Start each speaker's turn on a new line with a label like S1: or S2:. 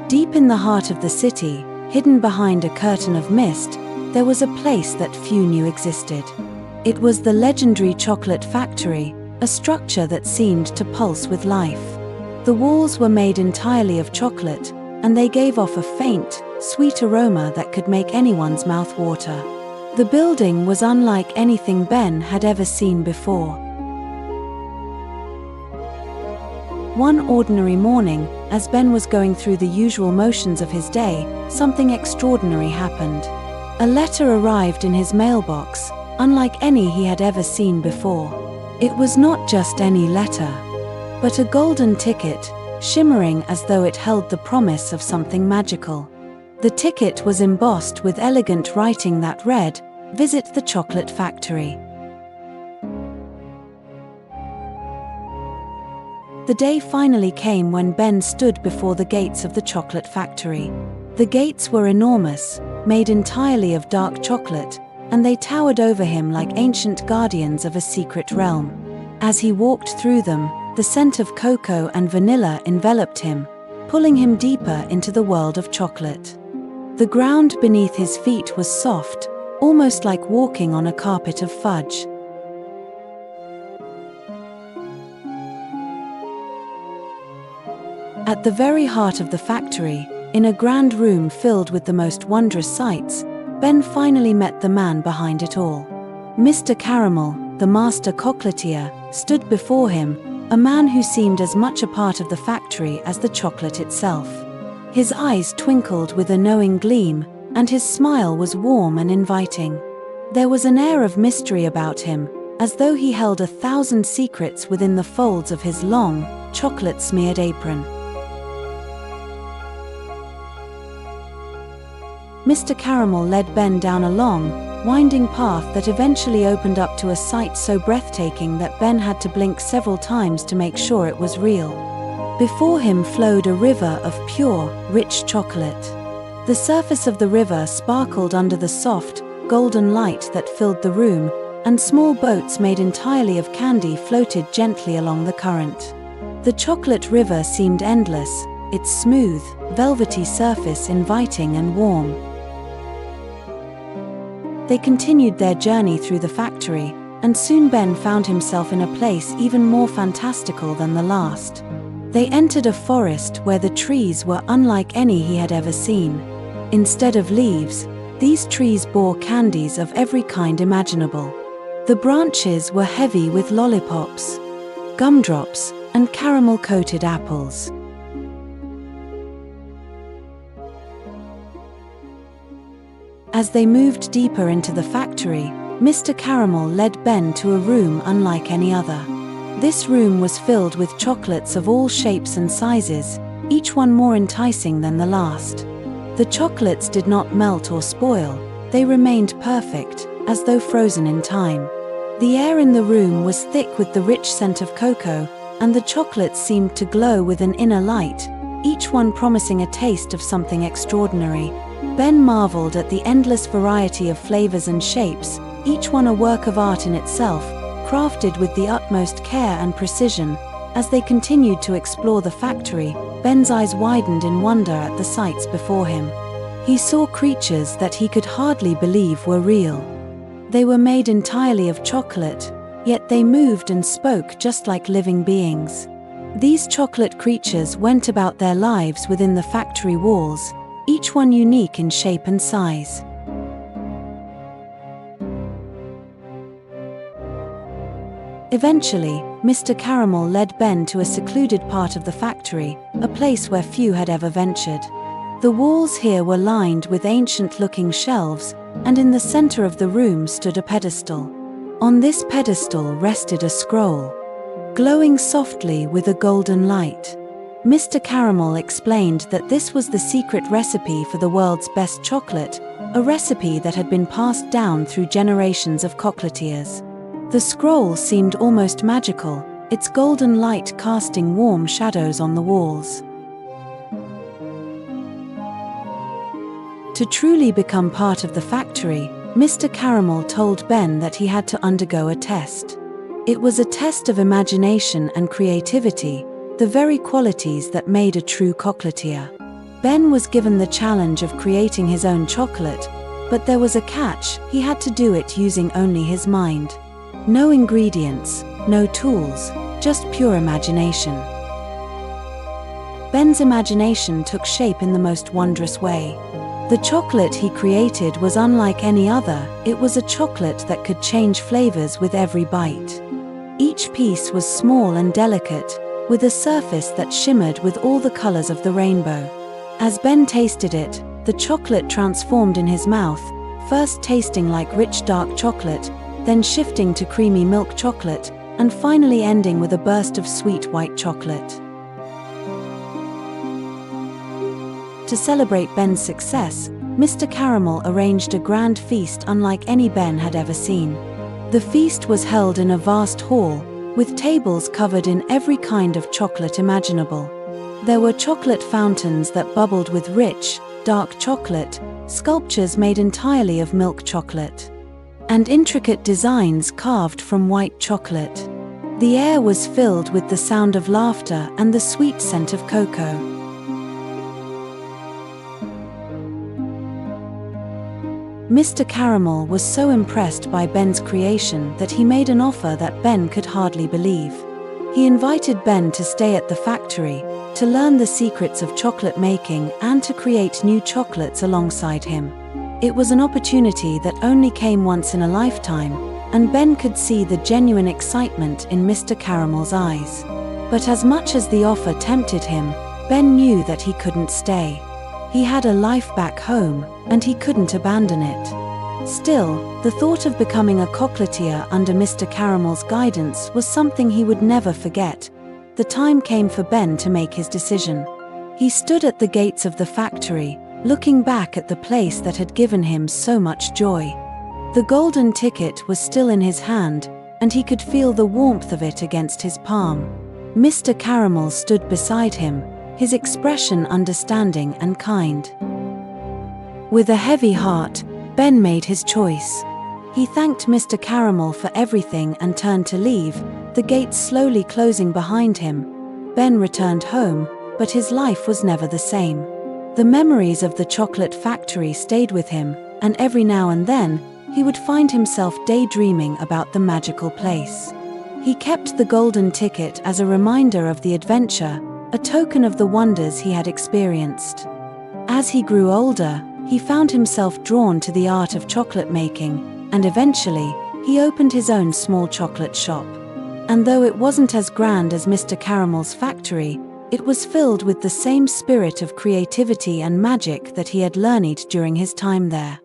S1: Deep in the heart of the city, hidden behind a curtain of mist, there was a place that few knew existed. It was the legendary chocolate factory, a structure that seemed to pulse with life. The walls were made entirely of chocolate, and they gave off a faint, sweet aroma that could make anyone's mouth water. The building was unlike anything Ben had ever seen before. One ordinary morning, as Ben was going through the usual motions of his day, something extraordinary happened. A letter arrived in his mailbox, unlike any he had ever seen before. It was not just any letter, but a golden ticket, shimmering as though it held the promise of something magical. The ticket was embossed with elegant writing that read, "Visit the chocolate factory." The day finally came when Ben stood before the gates of the chocolate factory. The gates were enormous, made entirely of dark chocolate, and they towered over him like ancient guardians of a secret realm. As he walked through them, the scent of cocoa and vanilla enveloped him, pulling him deeper into the world of chocolate. The ground beneath his feet was soft, almost like walking on a carpet of fudge. At the very heart of the factory, in a grand room filled with the most wondrous sights, Ben finally met the man behind it all. Mr. Caramel, the master chocolatier, stood before him, a man who seemed as much a part of the factory as the chocolate itself. His eyes twinkled with a knowing gleam, and his smile was warm and inviting. There was an air of mystery about him, as though he held 1,000 secrets within the folds of his long, chocolate-smeared apron. Mr. Caramel led Ben down a long, winding path that eventually opened up to a sight so breathtaking that Ben had to blink several times to make sure it was real. Before him flowed a river of pure, rich chocolate. The surface of the river sparkled under the soft, golden light that filled the room, and small boats made entirely of candy floated gently along the current. The chocolate river seemed endless, its smooth, velvety surface inviting and warm. They continued their journey through the factory, and soon Ben found himself in a place even more fantastical than the last. They entered a forest where the trees were unlike any he had ever seen. Instead of leaves, these trees bore candies of every kind imaginable. The branches were heavy with lollipops, gumdrops, and caramel-coated apples. As they moved deeper into the factory, Mr. Caramel led Ben to a room unlike any other. This room was filled with chocolates of all shapes and sizes, each one more enticing than the last. The chocolates did not melt or spoil, they remained perfect, as though frozen in time. The air in the room was thick with the rich scent of cocoa, and the chocolates seemed to glow with an inner light, each one promising a taste of something extraordinary. Ben marveled at the endless variety of flavors and shapes, each one a work of art in itself, crafted with the utmost care and precision. As they continued to explore the factory, Ben's eyes widened in wonder at the sights before him. He saw creatures that he could hardly believe were real. They were made entirely of chocolate, yet they moved and spoke just like living beings. These chocolate creatures went about their lives within the factory walls, each one unique in shape and size. Eventually, Mr. Caramel led Ben to a secluded part of the factory, a place where few had ever ventured. The walls here were lined with ancient-looking shelves, and in the center of the room stood a pedestal. On this pedestal rested a scroll, glowing softly with a golden light. Mr. Caramel explained that this was the secret recipe for the world's best chocolate, a recipe that had been passed down through generations of chocolatiers. The scroll seemed almost magical, its golden light casting warm shadows on the walls. To truly become part of the factory, Mr. Caramel told Ben that he had to undergo a test. It was a test of imagination and creativity, the very qualities that made a true chocolatier. Ben was given the challenge of creating his own chocolate, but there was a catch: he had to do it using only his mind. No ingredients, no tools, just pure imagination. Ben's imagination took shape in the most wondrous way. The chocolate he created was unlike any other. It was a chocolate that could change flavors with every bite. Each piece was small and delicate, with a surface that shimmered with all the colors of the rainbow. As Ben tasted it, the chocolate transformed in his mouth, first tasting like rich dark chocolate, then shifting to creamy milk chocolate, and finally ending with a burst of sweet white chocolate. To celebrate Ben's success, Mr. Caramel arranged a grand feast unlike any Ben had ever seen. The feast was held in a vast hall, with tables covered in every kind of chocolate imaginable. There were chocolate fountains that bubbled with rich, dark chocolate, sculptures made entirely of milk chocolate, and intricate designs carved from white chocolate. The air was filled with the sound of laughter and the sweet scent of cocoa. Mr. Caramel was so impressed by Ben's creation that he made an offer that Ben could hardly believe. He invited Ben to stay at the factory, to learn the secrets of chocolate making and to create new chocolates alongside him. It was an opportunity that only came once in a lifetime, and Ben could see the genuine excitement in Mr. Caramel's eyes. But as much as the offer tempted him, Ben knew that he couldn't stay. He had a life back home, and he couldn't abandon it. Still, the thought of becoming a chocolatier under Mr. Caramel's guidance was something he would never forget. The time came for Ben to make his decision. He stood at the gates of the factory, looking back at the place that had given him so much joy. The golden ticket was still in his hand, and he could feel the warmth of it against his palm. Mr. Caramel stood beside him, his expression understanding and kind. With a heavy heart, Ben made his choice. He thanked Mr. Caramel for everything and turned to leave, the gates slowly closing behind him. Ben returned home, but his life was never the same. The memories of the chocolate factory stayed with him, and every now and then, he would find himself daydreaming about the magical place. He kept the golden ticket as a reminder of the adventure, a token of the wonders he had experienced. As he grew older, he found himself drawn to the art of chocolate making, and eventually, he opened his own small chocolate shop. And though it wasn't as grand as Mr. Caramel's factory, it was filled with the same spirit of creativity and magic that he had learned during his time there.